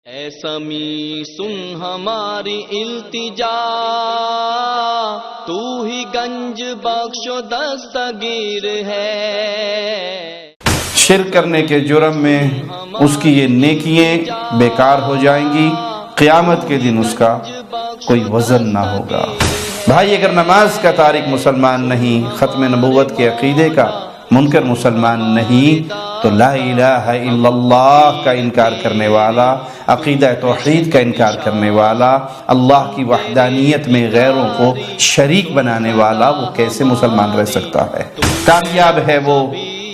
اے سمیع سن ہماری التجا، تو ہی گنج بخش و دستگیر ہے۔ شرک کرنے کے جرم میں اس کی یہ نیکیاں بیکار ہو جائیں گی، قیامت کے دن اس کا کوئی وزن نہ ہوگا۔ بھائی، اگر نماز کا تارک مسلمان نہیں، ختم نبوت کے عقیدے کا منکر مسلمان نہیں، تو لا الہ الا اللہ کا انکار کرنے والا، عقیدہ توحید کا انکار کرنے والا، اللہ کی وحدانیت میں غیروں کو شریک بنانے والا، وہ کیسے مسلمان رہ سکتا ہے؟ کامیاب ہے وہ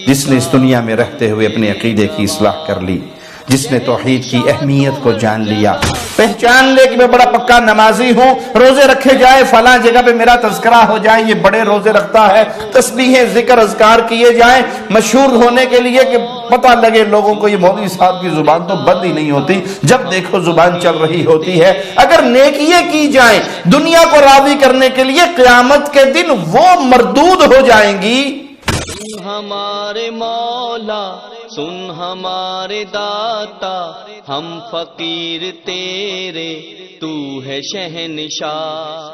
جس نے اس دنیا میں رہتے ہوئے اپنے عقیدے کی اصلاح کر لی، جس نے توحید کی اہمیت کو جان لیا، پہچان لے کہ میں بڑا پکا نمازی ہوں، روزے رکھے جائے، فلاں جگہ پہ میرا تذکرہ ہو جائے یہ بڑے روزے رکھتا ہے، تسبیحیں ذکر اذکار کیے جائیں، مشہور ہونے کے لیے کہ پتہ لگے لوگوں کو یہ مولوی صاحب کی زبان تو بند ہی نہیں ہوتی، جب دیکھو زبان چل رہی ہوتی ہے۔ اگر نیکیاں کی جائیں دنیا کو راضی کرنے کے لیے، قیامت کے دن وہ مردود ہو جائیں گی۔ سن ہمارے مولا، سن ہمارے داتا، ہم فقیر تیرے، تو ہے شہنشاہ۔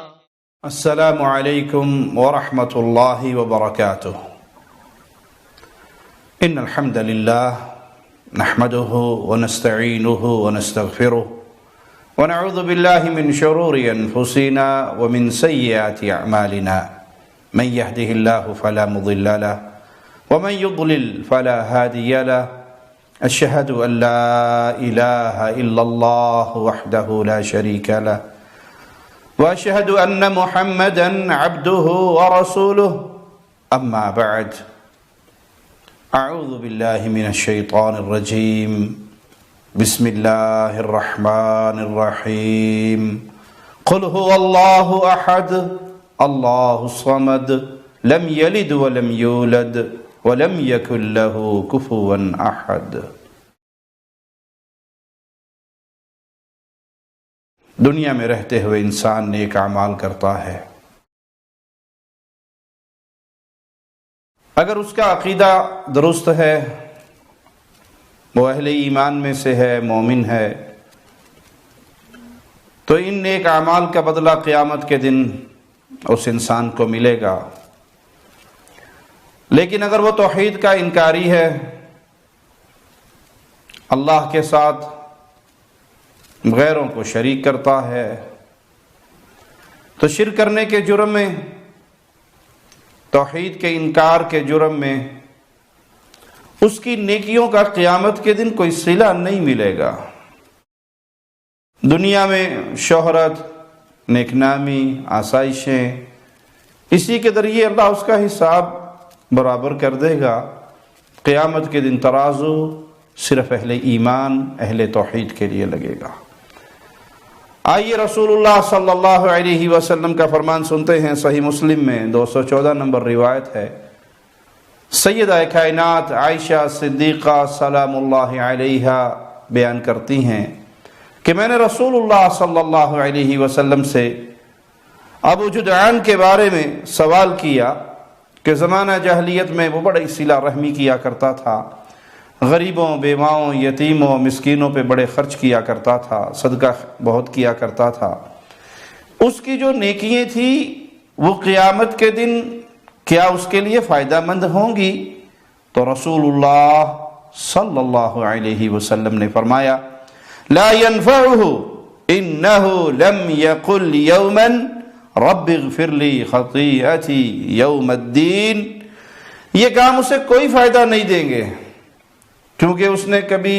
السلام علیکم ورحمۃ اللہ وبرکاتہ۔ ان الحمد للہ نحمده ونستعینه ونستغفره ونعوذ باللہ من شرور انفسنا ومن سیئات اعمالنا، من يهده الله فلا مضل له ومن يضلل فلا هادي له، أشهد أن لا إله إلا الله وحده لا شريك له، وأشهد أن محمدا عبده ورسوله، أما بعد، أعوذ بالله من الشيطان الرجيم، بسم الله الرحمن الرحيم، قل هو الله أحد الله الصمد لم يلد ولم يولد وَلَمْ يَكُنْ لَهُ كُفُوًا أَحَدٌ۔ دنیا میں رہتے ہوئے انسان نیک اعمال کرتا ہے، اگر اس کا عقیدہ درست ہے، وہ اہل ایمان میں سے ہے، مومن ہے، تو ان نیک اعمال کا بدلہ قیامت کے دن اس انسان کو ملے گا۔ لیکن اگر وہ توحید کا انکاری ہے، اللہ کے ساتھ غیروں کو شریک کرتا ہے، تو شرک کرنے کے جرم میں، توحید کے انکار کے جرم میں اس کی نیکیوں کا قیامت کے دن کوئی صلہ نہیں ملے گا۔ دنیا میں شہرت، نیک نامی، آسائشیں، اسی کے ذریعے اللہ اس کا حساب برابر کر دے گا۔ قیامت کے دن ترازو صرف اہل ایمان، اہل توحید کے لیے لگے گا۔ آئیے رسول اللہ صلی اللہ علیہ وسلم کا فرمان سنتے ہیں، صحیح مسلم میں 214 نمبر روایت ہے، سیدہ کائنات عائشہ صدیقہ سلام اللہ علیہا بیان کرتی ہیں کہ میں نے رسول اللہ صلی اللہ علیہ وسلم سے ابو جدعان کے بارے میں سوال کیا کہ زمانہ جاہلیت میں وہ بڑی صلہ رحمی کیا کرتا تھا، غریبوں، بیواؤں، یتیموں، مسکینوں پہ بڑے خرچ کیا کرتا تھا، صدقہ بہت کیا کرتا تھا، اس کی جو نیکیاں تھی وہ قیامت کے دن کیا اس کے لیے فائدہ مند ہوں گی؟ تو رسول اللہ صلی اللہ علیہ وسلم نے فرمایا، لا ينفعه انه لم يقل يوما رب اغفر لی خطیئتی یوم الدین، یہ کام اسے کوئی فائدہ نہیں دیں گے کیونکہ اس نے کبھی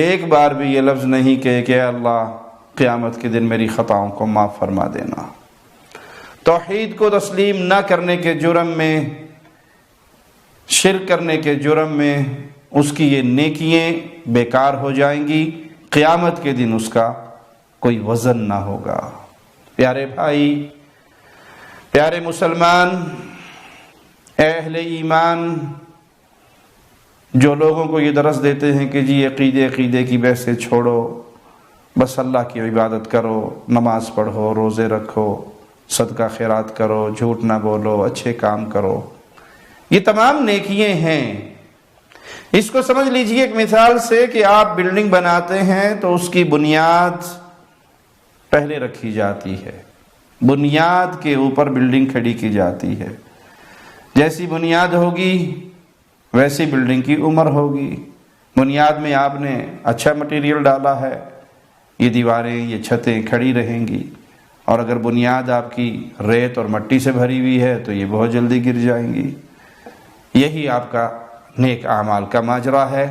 ایک بار بھی یہ لفظ نہیں کہے کہ اللہ قیامت کے دن میری خطاؤں کو معاف فرما دینا۔ توحید کو تسلیم نہ کرنے کے جرم میں، شرک کرنے کے جرم میں اس کی یہ نیکیاں بیکار ہو جائیں گی، قیامت کے دن اس کا کوئی وزن نہ ہوگا۔ پیارے بھائی، پیارے مسلمان، اے اہل ایمان، جو لوگوں کو یہ درس دیتے ہیں کہ جی عقیدے کی بحثیں چھوڑو، بس اللہ کی عبادت کرو، نماز پڑھو، روزے رکھو، صدقہ خیرات کرو، جھوٹ نہ بولو، اچھے کام کرو، یہ تمام نیکیاں ہیں، اس کو سمجھ لیجئے ایک مثال سے کہ آپ بلڈنگ بناتے ہیں تو اس کی بنیاد پہلے رکھی جاتی ہے، بنیاد کے اوپر بلڈنگ کھڑی کی جاتی ہے، جیسی بنیاد ہوگی ویسی بلڈنگ کی عمر ہوگی۔ بنیاد میں آپ نے اچھا مٹیریل ڈالا ہے، یہ دیواریں یہ چھتیں کھڑی رہیں گی، اور اگر بنیاد آپ کی ریت اور مٹی سے بھری ہوئی ہے تو یہ بہت جلدی گر جائیں گی۔ یہی آپ کا نیک اعمال کا ماجرا ہے۔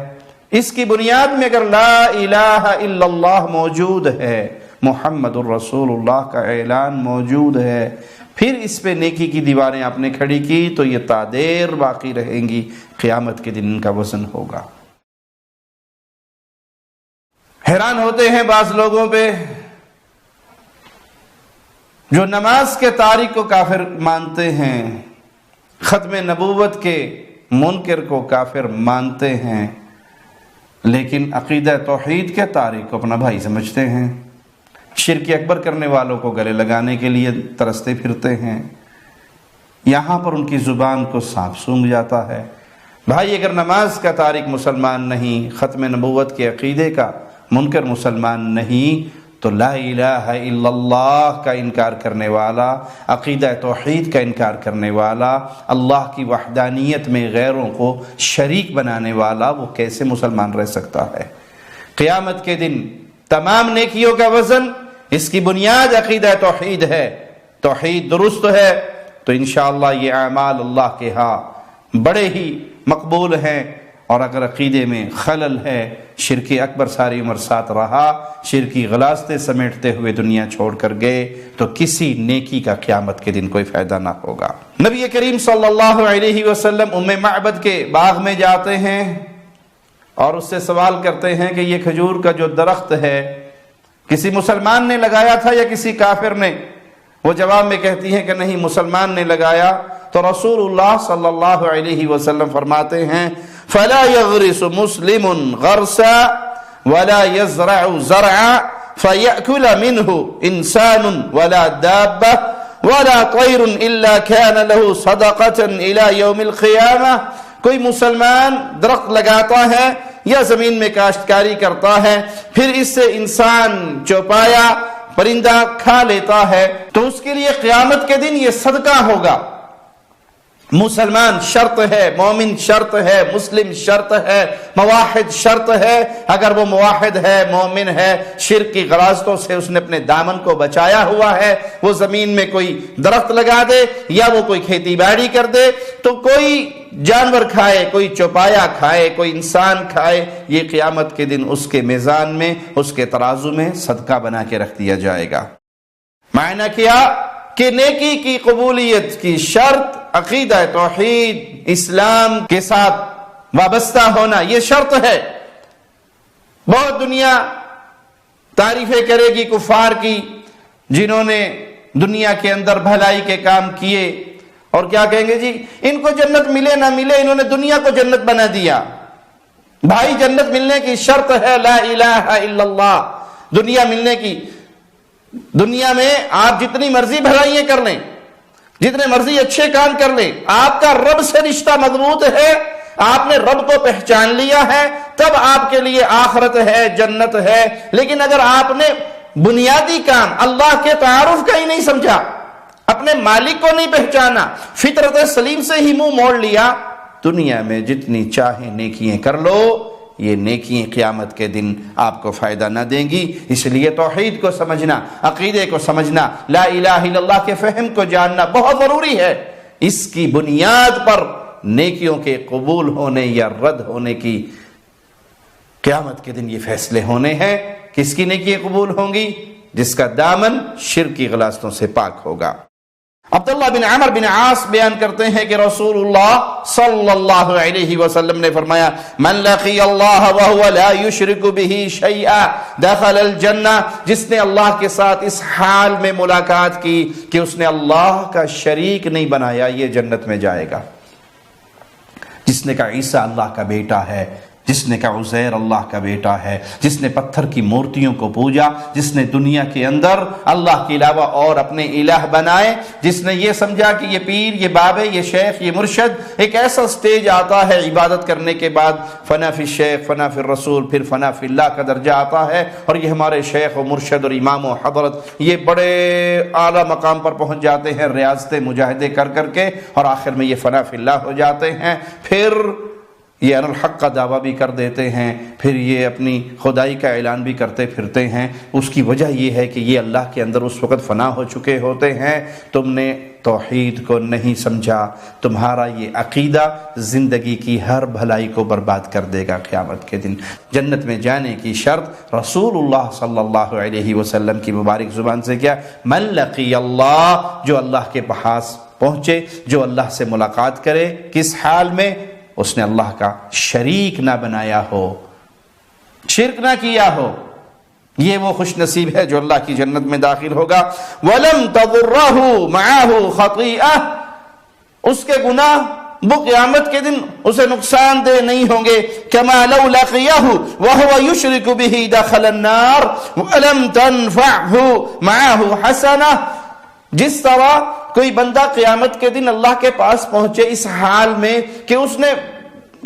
اس کی بنیاد میں اگر لا الہ الا اللہ موجود ہے، محمد الرسول اللہ کا اعلان موجود ہے، پھر اس پہ نیکی کی دیواریں آپ نے کھڑی کی تو یہ تا دیر باقی رہیں گی، قیامت کے دن ان کا وزن ہوگا۔ حیران ہوتے ہیں بعض لوگوں پہ جو نماز کے تارک کو کافر مانتے ہیں، ختم نبوت کے منکر کو کافر مانتے ہیں، لیکن عقیدہ توحید کے تارک کو اپنا بھائی سمجھتے ہیں، شرک اکبر کرنے والوں کو گلے لگانے کے لیے ترستے پھرتے ہیں۔ یہاں پر ان کی زبان کو سانپ سونگھ جاتا ہے۔ بھائی اگر نماز کا تارک مسلمان نہیں، ختم نبوت کے عقیدے کا منکر مسلمان نہیں، تو لا الہ الا اللہ کا انکار کرنے والا، عقیدہ توحید کا انکار کرنے والا، اللہ کی وحدانیت میں غیروں کو شریک بنانے والا، وہ کیسے مسلمان رہ سکتا ہے؟ قیامت کے دن تمام نیکیوں کا وزن، اس کی بنیاد عقیدہ توحید ہے، توحید درست ہے تو انشاءاللہ یہ اعمال اللہ کے ہاں بڑے ہی مقبول ہیں، اور اگر عقیدے میں خلل ہے، شرک اکبر ساری عمر ساتھ رہا، شرکی غلاستے سمیٹتے ہوئے دنیا چھوڑ کر گئے، تو کسی نیکی کا قیامت کے دن کوئی فائدہ نہ ہوگا۔ نبی کریم صلی اللہ علیہ وسلم ام معبد کے باغ میں جاتے ہیں اور اس سے سوال کرتے ہیں کہ یہ کھجور کا جو درخت ہے کسی مسلمان نے لگایا تھا یا کسی کافر نے؟ وہ جواب میں کہتی ہیں کہ نہیں، مسلمان نے لگایا۔ تو رسول اللہ صلی اللہ علیہ وسلم فرماتے ہیں فَلَا يَغْرِسُ مُسْلِمٌ غَرْسًا وَلَا يَزْرَعُ زَرْعًا فَيَأْكُلَ مِنْهُ إِنسَانٌ وَلَا دَابَّةٌ وَلَا طَيْرٌ إِلَّا كَانَ لَهُ صَدَقَةً إِلَى يَوْمِ الْقِيَامَةِ۔ کوئی مسلمان درخت لگاتا ہے یا زمین میں کاشتکاری کرتا ہے، پھر اس سے انسان چوپایا پرندہ کھا لیتا ہے، تو اس کے لیے قیامت کے دن یہ صدقہ ہوگا۔ مسلمان شرط ہے، مومن شرط ہے، مسلم شرط ہے، موحد شرط ہے۔ اگر وہ موحد ہے، مومن ہے، شرک کی غلاظتوں سے اس نے اپنے دامن کو بچایا ہوا ہے، وہ زمین میں کوئی درخت لگا دے یا وہ کوئی کھیتی باڑی کر دے، تو کوئی جانور کھائے، کوئی چوپایا کھائے، کوئی انسان کھائے، یہ قیامت کے دن اس کے میزان میں، اس کے ترازو میں صدقہ بنا کے رکھ دیا جائے گا۔ معنی کیا کہ نیکی کی قبولیت کی شرط عقیدہ توحید، اسلام کے ساتھ وابستہ ہونا، یہ شرط ہے۔ بہت دنیا تعریفیں کرے گی کفار کی، جنہوں نے دنیا کے اندر بھلائی کے کام کیے، اور کیا کہیں گے؟ جی ان کو جنت ملے نہ ملے، انہوں نے دنیا کو جنت بنا دیا۔ بھائی جنت ملنے کی شرط ہے لا الہ الا اللہ۔ دنیا ملنے کی، دنیا میں آپ جتنی مرضی بھلائیاں کر لیں، جتنے مرضی اچھے کام کر لیں، آپ کا رب سے رشتہ مضبوط ہے، آپ نے رب کو پہچان لیا ہے، تب آپ کے لیے آخرت ہے، جنت ہے۔ لیکن اگر آپ نے بنیادی کام اللہ کے تعارف کا ہی نہیں سمجھا، اپنے مالک کو نہیں پہچانا، فطرت سلیم سے ہی منہ موڑ لیا، دنیا میں جتنی چاہے نیکیاں کر لو، یہ نیکیاں قیامت کے دن آپ کو فائدہ نہ دیں گی۔ اس لیے توحید کو سمجھنا، عقیدے کو سمجھنا، لا الہ الا اللہ کے فہم کو جاننا بہت ضروری ہے۔ اس کی بنیاد پر نیکیوں کے قبول ہونے یا رد ہونے کی قیامت کے دن یہ فیصلے ہونے ہیں۔ کس کی نیکیاں قبول ہوں گی؟ جس کا دامن شرک کی غلاظتوں سے پاک ہوگا۔ عبداللہ بن عمر بن عاص بیان کرتے ہیں کہ رسول اللہ صلی اللہ علیہ وسلم نے فرمایا من لقی اللہ وهو لا يشرک به شیئا دخل الجنہ، جس نے اللہ کے ساتھ اس حال میں ملاقات کی کہ اس نے اللہ کا شریک نہیں بنایا، یہ جنت میں جائے گا۔ جس نے کہا عیسیٰ اللہ کا بیٹا ہے، جس نے کہا عزیر اللہ کا بیٹا ہے، جس نے پتھر کی مورتیوں کو پوجا، جس نے دنیا کے اندر اللہ کے علاوہ اور اپنے الہ بنائے، جس نے یہ سمجھا کہ یہ پیر، یہ بابے، یہ شیخ، یہ مرشد ایک ایسا سٹیج آتا ہے عبادت کرنے کے بعد فنا فی الشیخ، فنا فی الرسول، پھر فنا فی اللہ کا درجہ آتا ہے، اور یہ ہمارے شیخ و مرشد اور امام و حضرت یہ بڑے اعلیٰ مقام پر پہنچ جاتے ہیں ریاضتیں مجاہدے کر کر کے، اور آخر میں یہ فنا فی اللہ ہو جاتے ہیں، پھر یہ ان الحق کا دعویٰ بھی کر دیتے ہیں، پھر یہ اپنی خدائی کا اعلان بھی کرتے پھرتے ہیں۔ اس کی وجہ یہ ہے کہ یہ اللہ کے اندر اس وقت فنا ہو چکے ہوتے ہیں۔ تم نے توحید کو نہیں سمجھا، تمہارا یہ عقیدہ زندگی کی ہر بھلائی کو برباد کر دے گا قیامت کے دن۔ جنت میں جانے کی شرط رسول اللہ صلی اللہ علیہ وسلم کی مبارک زبان سے کیا؟ من لقی اللہ، جو اللہ کے پاس پہنچے، جو اللہ سے ملاقات کرے، کس حال میں؟ اس نے اللہ کا شریک نہ بنایا ہو، شرک نہ کیا ہو، یہ وہ خوش نصیب ہے جو اللہ کی جنت میں داخل ہوگا۔ وَلَمْ تَضُرَّهُ مَعَهُ خَطِيئَةٌ، اس کے گناہ وہ قیامت کے دن اسے نقصان دہ نہیں ہوں گے۔ كَمَا لَوْ لَقِيَهُ وَهُوَ يُشْرِكُ بِهِ دَخَلَ النَّارِ وَلَمْ تَنْفَعْهُ مَعَهُ حَسَنَةٌ، جس طرح کوئی بندہ قیامت کے دن اللہ کے پاس پہنچے اس حال میں کہ اس نے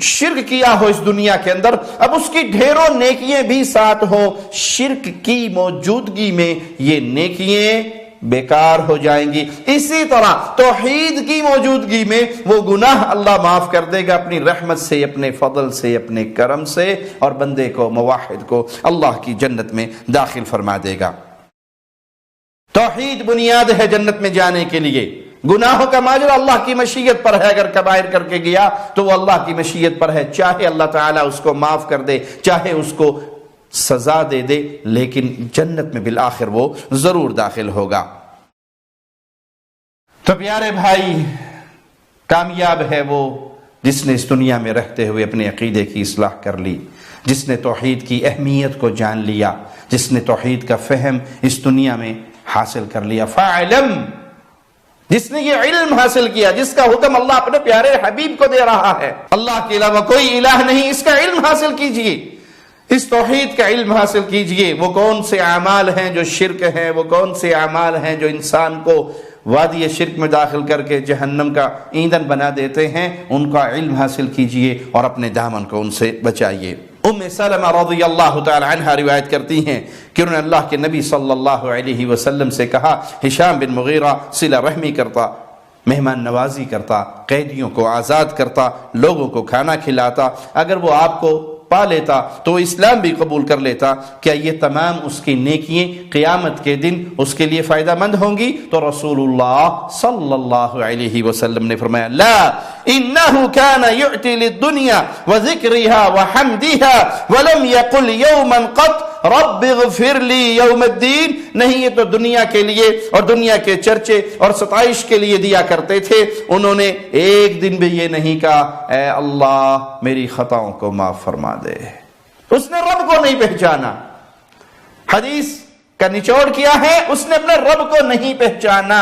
شرک کیا ہو اس دنیا کے اندر، اب اس کی ڈھیروں نیکیاں بھی ساتھ ہوں، شرک کی موجودگی میں یہ نیکیاں بیکار ہو جائیں گی۔ اسی طرح توحید کی موجودگی میں وہ گناہ اللہ معاف کر دے گا اپنی رحمت سے، اپنے فضل سے، اپنے کرم سے، اور بندے کو، موحد کو اللہ کی جنت میں داخل فرما دے گا۔ توحید بنیاد ہے جنت میں جانے کے لیے۔ گناہوں کا ماجرا اللہ کی مشیت پر ہے، اگر کبائر کر کے گیا تو وہ اللہ کی مشیت پر ہے، چاہے اللہ تعالیٰ اس کو معاف کر دے، چاہے اس کو سزا دے دے، لیکن جنت میں بالآخر وہ ضرور داخل ہوگا۔ تو پیارے بھائی، کامیاب ہے وہ جس نے اس دنیا میں رہتے ہوئے اپنے عقیدے کی اصلاح کر لی، جس نے توحید کی اہمیت کو جان لیا، جس نے توحید کا فہم اس دنیا میں حاصل کر لیا۔ فَعْلَمْ، جس نے یہ علم حاصل کیا، جس کا حکم اللہ اپنے پیارے حبیب کو دے رہا ہے، اللہ کے علاوہ کوئی الہ نہیں، اس کا علم حاصل کیجئے، اس توحید کا علم حاصل کیجئے۔ وہ کون سے اعمال ہیں جو شرک ہیں، وہ کون سے اعمال ہیں جو انسان کو وادی شرک میں داخل کر کے جہنم کا ایندھن بنا دیتے ہیں، ان کا علم حاصل کیجئے اور اپنے دامن کو ان سے بچائیے۔ ام سلمہ رضی اللہ تعالی عنہ روایت کرتی ہیں کہ انہوں نے اللہ کے نبی صلی اللہ علیہ وسلم سے کہا، ہشام بن مغیرہ صلہ رحمی کرتا، مہمان نوازی کرتا، قیدیوں کو آزاد کرتا، لوگوں کو کھانا کھلاتا، اگر وہ آپ کو پا لیتا تو اسلام بھی قبول کر لیتا، کیا یہ تمام اس کی نیکیاں قیامت کے دن اس کے لیے فائدہ مند ہوں گی؟ تو رسول اللہ صلی اللہ علیہ وسلم نے فرمایا، لا انہو کان یعطی للدنیا وذکرها وحمدها ولم یقل یوما قط رب اغفر لی یوم الدین، نہیں یہ تو دنیا کے لیے اور دنیا کے چرچے اور ستائش کے لیے دیا کرتے تھے، انہوں نے ایک دن بھی یہ نہیں کہا اے اللہ میری خطاؤں کو معاف فرما دے۔ اس نے رب کو نہیں پہچانا، حدیث کا نچوڑ کیا ہے، اس نے اپنے رب کو نہیں پہچانا،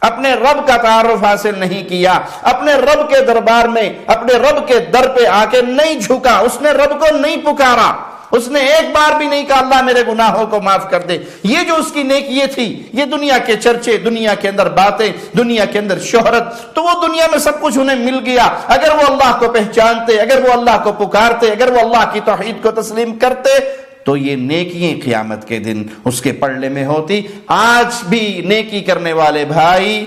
اپنے رب کا تعارف حاصل نہیں کیا، اپنے رب کے دربار میں، اپنے رب کے در پہ آ کے نہیں جھکا، اس نے رب کو نہیں پکارا، اس نے ایک بار بھی نہیں کہا اللہ میرے گناہوں کو معاف کر دے۔ یہ جو اس کی نیکی تھی، یہ دنیا کے چرچے، دنیا کے اندر باتیں، دنیا کے اندر شہرت، تو وہ دنیا میں سب کچھ انہیں مل گیا۔ اگر وہ اللہ کو پہچانتے، اگر وہ اللہ کو پکارتے، اگر وہ اللہ کی توحید کو تسلیم کرتے تو یہ نیکیاں قیامت کے دن اس کے پلڑے میں ہوتی۔ آج بھی نیکی کرنے والے بھائی،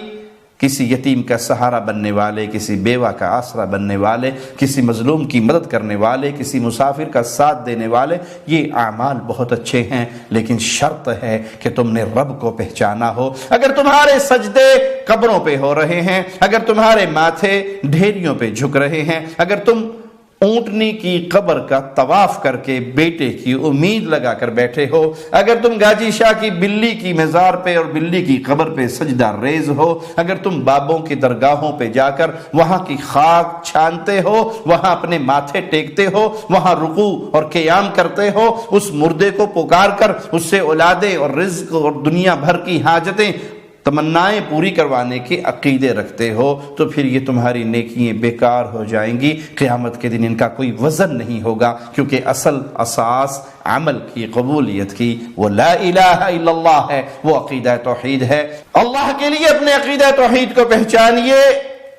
کسی یتیم کا سہارا بننے والے، کسی بیوہ کا آسرا بننے والے، کسی مظلوم کی مدد کرنے والے، کسی مسافر کا ساتھ دینے والے، یہ اعمال بہت اچھے ہیں، لیکن شرط ہے کہ تم نے رب کو پہچانا ہو۔ اگر تمہارے سجدے قبروں پہ ہو رہے ہیں، اگر تمہارے ماتھے ڈھیریوں پہ جھک رہے ہیں، اگر تم اونٹنی کی قبر کا طواف کر کے بیٹے کی امید لگا کر بیٹھے ہو، اگر تم گاجی شاہ کی بلی کی مزار پہ اور بلی کی قبر پہ سجدہ ریز ہو، اگر تم بابوں کی درگاہوں پہ جا کر وہاں کی خاک چھانتے ہو، وہاں اپنے ماتھے ٹیکتے ہو، وہاں رکوع اور قیام کرتے ہو، اس مردے کو پکار کر اس سے اولادیں اور رزق اور دنیا بھر کی حاجتیں تمنائیں پوری کروانے کے عقیدے رکھتے ہو تو پھر یہ تمہاری نیکیاں بیکار ہو جائیں گی، قیامت کے دن ان کا کوئی وزن نہیں ہوگا، کیونکہ اصل اساس عمل کی قبولیت کی وہ لا الہ الا اللہ ہے، وہ عقیدہ توحید ہے۔ اللہ کے لیے اپنے عقیدہ توحید کو پہچانیے،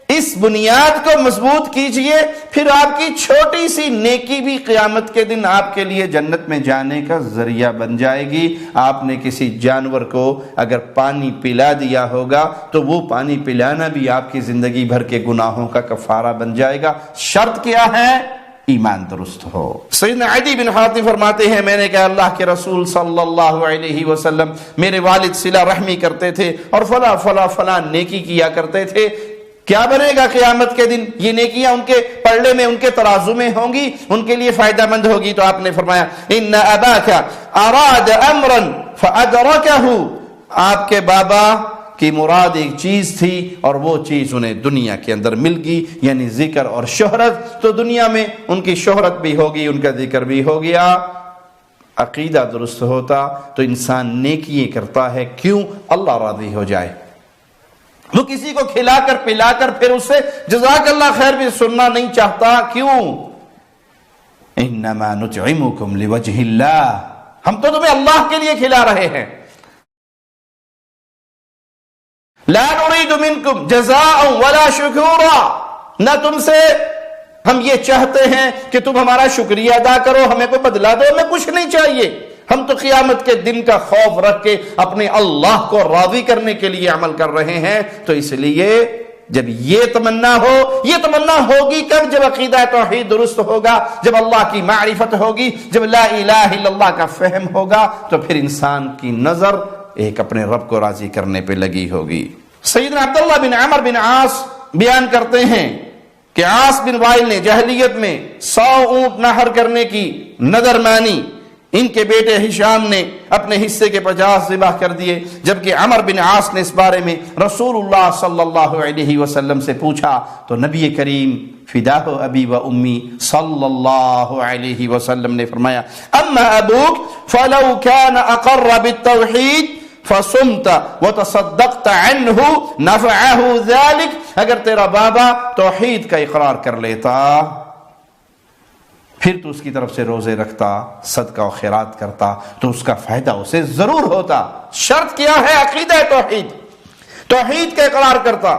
اس بنیاد کو مضبوط کیجئے، پھر آپ کی چھوٹی سی نیکی بھی قیامت کے دن آپ کے لیے جنت میں جانے کا ذریعہ بن جائے گی۔ آپ نے کسی جانور کو اگر پانی پلا دیا ہوگا تو وہ پانی پلانا بھی آپ کی زندگی بھر کے گناہوں کا کفارہ بن جائے گا۔ شرط کیا ہے؟ ایمان درست ہو۔ سیدنا عدی بن حاتم فرماتے ہیں میں نے کہا اللہ کے رسول صلی اللہ علیہ وسلم میرے والد صلہ رحمی کرتے تھے اور فلاں فلاں فلاں نیکی کیا کرتے تھے، کیا بنے گا قیامت کے دن؟ یہ نیکیاں ان کے پلڑے میں، ان کے ترازو میں ہوں گی، ان کے لیے فائدہ مند ہوگی؟ تو آپ نے فرمایا ان اباک اراد امرا فادرکہ، آپ کے بابا کی مراد ایک چیز تھی اور وہ چیز انہیں دنیا کے اندر مل گئی، یعنی ذکر اور شہرت، تو دنیا میں ان کی شہرت بھی ہوگی، ان کا ذکر بھی ہو گیا۔ عقیدہ درست ہوتا تو انسان نیکیاں کرتا ہے، کیوں؟ اللہ راضی ہو جائے۔ وہ کسی کو کھلا کر پلا کر پھر اس سے جزاک اللہ خیر بھی سننا نہیں چاہتا، کیوں؟ انما نطعمکم لوجہ اللہ، ہم تو تمہیں اللہ کے لیے کھلا رہے ہیں۔ لا نريد منکم جزاء ولا شکورا، نہ تم سے ہم یہ چاہتے ہیں کہ تم ہمارا شکریہ ادا کرو، ہمیں کوئی بدلہ دو، ہمیں کچھ نہیں چاہیے۔ ہم تو قیامت کے دن کا خوف رکھ کے اپنے اللہ کو راضی کرنے کے لیے عمل کر رہے ہیں۔ تو اس لیے جب یہ تمنا ہو، یہ تمنا ہوگی کب؟ جب عقیدہ توحید درست ہوگا، جب اللہ کی معرفت ہوگی، جب لا الہ الا اللہ کا فہم ہوگا، تو پھر انسان کی نظر ایک اپنے رب کو راضی کرنے پہ لگی ہوگی۔ سیدنا عبداللہ بن عمر بن عاص بیان کرتے ہیں کہ عاص بن وائل نے جاہلیت میں 100 اونٹ نہر کرنے کی نذر مانی، ان کے بیٹے ہشام نے اپنے حصے کے 50 ذبح کر دیے، جبکہ عمر بن عاص نے اس بارے میں رسول اللہ صلی اللہ علیہ وسلم سے پوچھا تو نبی کریم فداہ ابی و امی صلی اللہ علیہ وسلم نے فرمایا اما ابوک فلو كان اقر بالتوحید فصمت وتصدقت عنہ نفعہ ذلك، اگر تیرا بابا توحید کا اقرار کر لیتا پھر تو اس کی طرف سے روزے رکھتا، صدقہ و خیرات کرتا تو اس کا فائدہ اسے ضرور ہوتا۔ شرط کیا ہے؟ عقیدہ توحید، توحید کا اقرار کرتا۔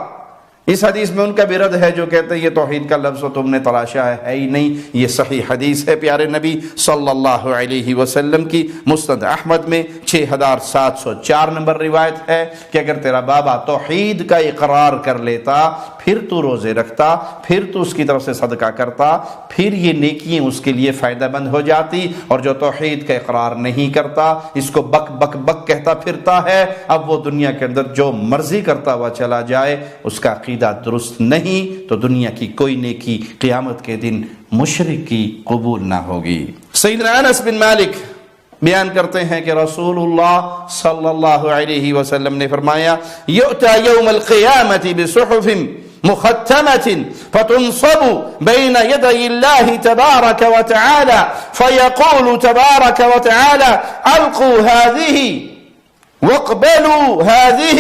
اس حدیث میں ان کا بھی رد ہے جو کہتے ہیں یہ توحید کا لفظ تم نے تراشا ہے ہی نہیں، یہ صحیح حدیث ہے پیارے نبی صلی اللہ علیہ وسلم کی۔ مسند احمد میں 6704 نمبر روایت ہے کہ اگر تیرا بابا توحید کا اقرار کر لیتا پھر تو روزے رکھتا، پھر تو اس کی طرف سے صدقہ کرتا، پھر یہ نیکیاں اس کے لیے فائدہ مند ہو جاتی۔ اور جو توحید کا اقرار نہیں کرتا، اس کو بک بک بک کہتا پھرتا ہے، اب وہ دنیا کے اندر جو مرضی کرتا ہوا چلا جائے، اس کا عقیدہ درست نہیں تو دنیا کی کوئی نیکی قیامت کے دن مشرک کی قبول نہ ہوگی۔ سیدنا انس بن مالک بیان کرتے ہیں کہ رسول اللہ صلی اللہ علیہ وسلم نے فرمایا یؤتی یوم القیامت بصحف مختمة فتنصب بين يدي الله تبارك وتعالى فيقول تبارك وتعالى ألقوا هذه واقبلوا هذه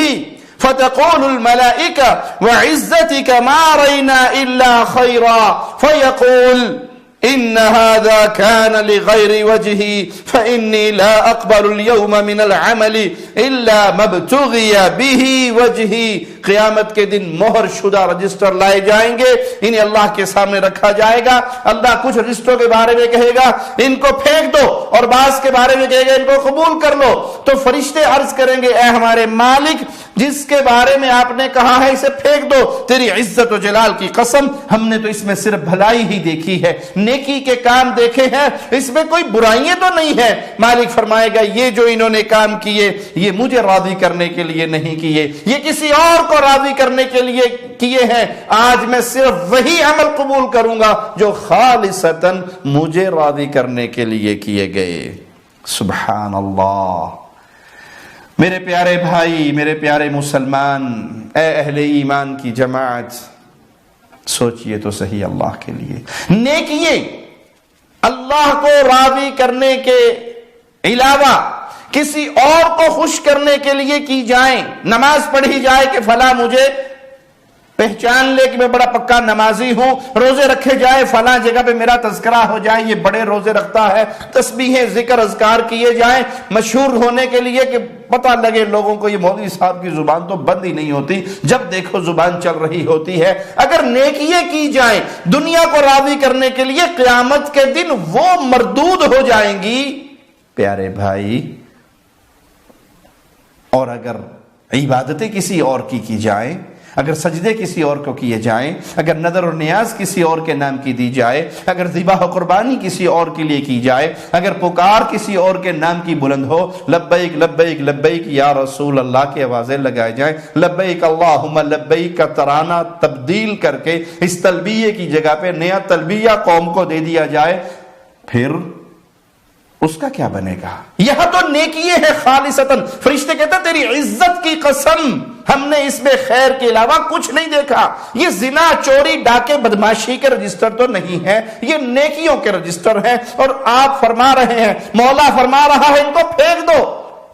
فتقول الملائكة وعزتك ما رينا إلا خيرا فيقول إن هذا كان لغير وجهي فإني لا أقبل اليوم من العمل إلا ما ابتغي به وجهي۔ قیامت کے دن مہر شدہ رجسٹر لائے جائیں گے، انہیں اللہ کے سامنے رکھا جائے گا، اللہ کچھ رجسٹروں کے بارے میں کہے گا ان کو پھینک دو، اور بعض کے بارے میں کہے گا ان کو قبول کر لو۔ تو فرشتے عرض کریں گے اے ہمارے مالک، جس کے بارے میں آپ نے کہا ہے اسے پھینک دو، تیری عزت و جلال کی قسم ہم نے تو اس میں صرف بھلائی ہی دیکھی ہے، نیکی کے کام دیکھے ہیں، اس میں کوئی برائیاں تو نہیں ہے۔ مالک فرمائے گا یہ جو انہوں نے کام کیے یہ مجھے راضی کرنے کے لیے نہیں کیے، یہ کسی اور کو راضی کرنے کے لیے کیے ہیں، آج میں صرف وہی عمل قبول کروں گا جو خالصتاً مجھے راضی کرنے کے لیے کیے گئے۔ سبحان اللہ۔ میرے پیارے بھائی، میرے پیارے مسلمان، اے اہل ایمان کی جماعت، سوچئے تو صحیح اللہ کے لیے نیکیے اللہ کو راضی کرنے کے علاوہ کسی اور کو خوش کرنے کے لیے کی جائیں. نماز پڑھی جائے کہ فلاں مجھے پہچان لے کہ میں بڑا پکا نمازی ہوں. روزے رکھے جائے فلاں جگہ پہ میرا تذکرہ ہو جائے یہ بڑے روزے رکھتا ہے. تسبیحیں ذکر اذکار کیے جائیں مشہور ہونے کے لیے کہ پتہ لگے لوگوں کو یہ مولوی صاحب کی زبان تو بند ہی نہیں ہوتی, جب دیکھو زبان چل رہی ہوتی ہے. اگر نیکیاں کی جائیں دنیا کو راضی کرنے کے لیے, قیامت کے دن وہ مردود ہو جائیں گی پیارے بھائی. اور اگر عبادتیں کسی اور کی جائیں, اگر سجدے کسی اور کو کیے جائیں, اگر نظر و نیاز کسی اور کے نام کی دی جائے, اگر ذبح و قربانی کسی اور کے لیے کی جائے, اگر پکار کسی اور کے نام کی بلند ہو, لبیک لبیک لبیک یا رسول اللہ کی آوازیں لگائے جائیں, لبیک اللہم لبیک کا ترانہ تبدیل کر کے اس تلبیہ کی جگہ پہ نیا تلبیہ قوم کو دے دیا جائے, پھر اس کا کیا بنے گا؟ یہاں تو نیکیے ہے خالصتاً. فرشتے کہتے ہیں تیری عزت کی قسم ہم نے اس میں خیر کے علاوہ کچھ نہیں دیکھا. یہ زنا چوری ڈاکے بدماشی کے رجسٹر تو نہیں ہے, یہ نیکیوں کے رجسٹر ہیں. اور آپ فرما رہے ہیں, مولا فرما رہا ہے ان کو پھینک دو,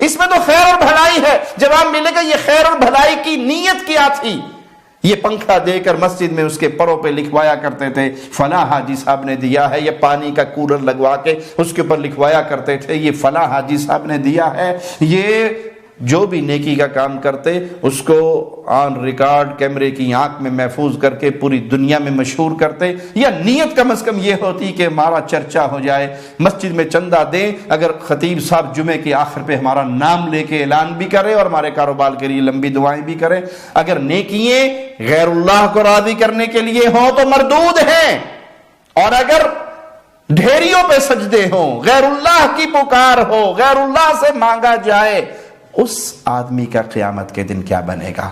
اس میں تو خیر اور بھلائی ہے. جواب ملے گا یہ خیر اور بھلائی کی نیت کیا تھی. یہ پنکھا دے کر مسجد میں اس کے پروں پہ لکھوایا کرتے تھے فلاں حاجی صاحب نے دیا ہے, یہ پانی کا کولر لگوا کے اس کے اوپر لکھوایا کرتے تھے یہ فلاں حاجی صاحب نے دیا ہے. یہ جو بھی نیکی کا کام کرتے اس کو آن ریکارڈ کیمرے کی آنکھ میں محفوظ کر کے پوری دنیا میں مشہور کرتے, یا نیت کم از کم یہ ہوتی کہ ہمارا چرچا ہو جائے, مسجد میں چندہ دیں, اگر خطیب صاحب جمعے کے آخر پہ ہمارا نام لے کے اعلان بھی کرے اور ہمارے کاروبار کے لیے لمبی دعائیں بھی کرے. اگر نیکییں غیر اللہ کو راضی کرنے کے لیے ہوں تو مردود ہیں, اور اگر ڈھیریوں پہ سجدے ہوں, غیر اللہ کی پکار ہو, غیر اللہ سے مانگا جائے, اس آدمی کا قیامت کے دن کیا بنے گا؟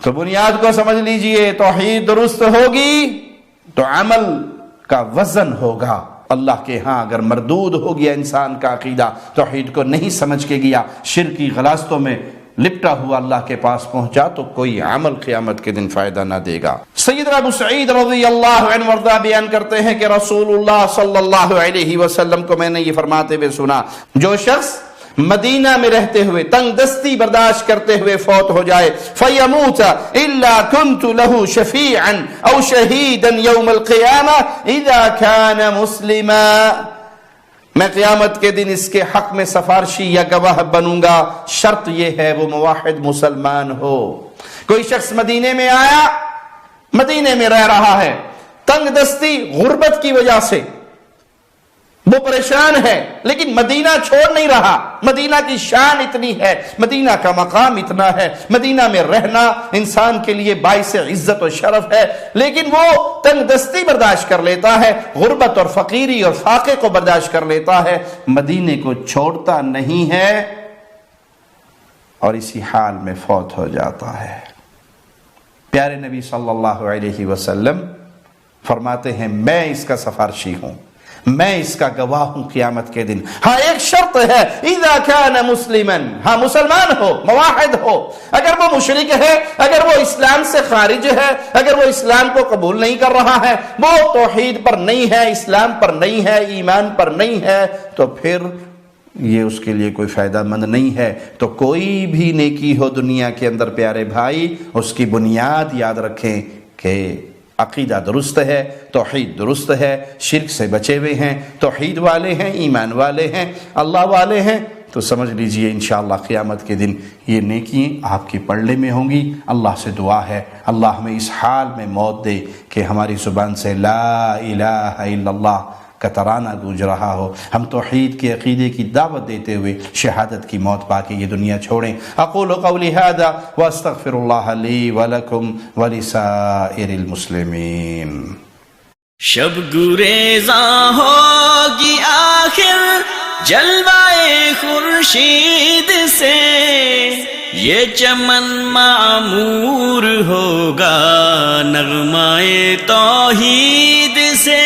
تو بنیاد کو سمجھ لیجئے, توحید درست ہوگی تو عمل کا وزن ہوگا. اللہ کے ہاں اگر مردود ہو گیا انسان کا عقیدہ, توحید کو نہیں سمجھ کے گیا, شرکی غلاستوں میں لپٹا ہوا اللہ کے پاس پہنچا, تو کوئی عمل قیامت کے دن فائدہ نہ دے گا. سیدنا ابو سعید رضی اللہ عنہ وارضہ بیان کرتے ہیں کہ رسول اللہ صلی اللہ علیہ وسلم کو میں نے یہ فرماتے ہوئے سنا, جو شخص مدینہ میں رہتے ہوئے تنگ دستی برداشت کرتے ہوئے فوت ہو جائے, فَيَمُوتَ إِلَّا كُنْتُ لَهُ شَفِيعًا أَوْ شَهِيدًا يَوْمَ الْقِيَامَةِ إِذَا كَانَ مُسْلِمًا, میں قیامت کے دن اس کے حق میں سفارشی یا گواہ بنوں گا, شرط یہ ہے وہ موحد مسلمان ہو. کوئی شخص مدینے میں آیا, مدینے میں رہ رہا ہے, تنگ دستی غربت کی وجہ سے وہ پریشان ہے, لیکن مدینہ چھوڑ نہیں رہا. مدینہ کی شان اتنی ہے, مدینہ کا مقام اتنا ہے, مدینہ میں رہنا انسان کے لیے باعث عزت و شرف ہے, لیکن وہ تنگ دستی برداشت کر لیتا ہے, غربت اور فقیری اور فاقے کو برداشت کر لیتا ہے, مدینے کو چھوڑتا نہیں ہے, اور اسی حال میں فوت ہو جاتا ہے. پیارے نبی صلی اللہ علیہ وسلم فرماتے ہیں میں اس کا سفارشی ہوں, میں اس کا گواہ ہوں قیامت کے دن. ہاں ایک شرط ہے, اذا کان مسلما, ہاں مسلمان ہو, موحد ہو. اگر وہ مشرک ہے, اگر وہ اسلام سے خارج ہے, اگر وہ اسلام کو قبول نہیں کر رہا ہے, وہ توحید پر نہیں ہے, اسلام پر نہیں ہے, ایمان پر نہیں ہے, تو پھر یہ اس کے لیے کوئی فائدہ مند نہیں ہے. تو کوئی بھی نیکی ہو دنیا کے اندر پیارے بھائی, اس کی بنیاد یاد رکھیں کہ عقیدہ درست ہے, توحید درست ہے, شرک سے بچے ہوئے ہیں, توحید والے ہیں, ایمان والے ہیں, اللہ والے ہیں, تو سمجھ لیجئے انشاءاللہ قیامت کے دن یہ نیکیاں آپ کی پلڑے میں ہوں گی. اللہ سے دعا ہے اللہ ہمیں اس حال میں موت دے کہ ہماری زبان سے لا الہ الا اللہ کا ترانہ گونج رہا ہو, ہم توحید کے عقیدے کی دعوت دیتے ہوئے شہادت کی موت پا کے یہ دنیا چھوڑیں. اقول قولی ھذا واستغفر اللہ لی ولکم ولسائر المسلمین. شب گریزاں ہوگی آخر جلوائے خورشید سے, یہ چمن معمور ہوگا نغمہ توحید سے.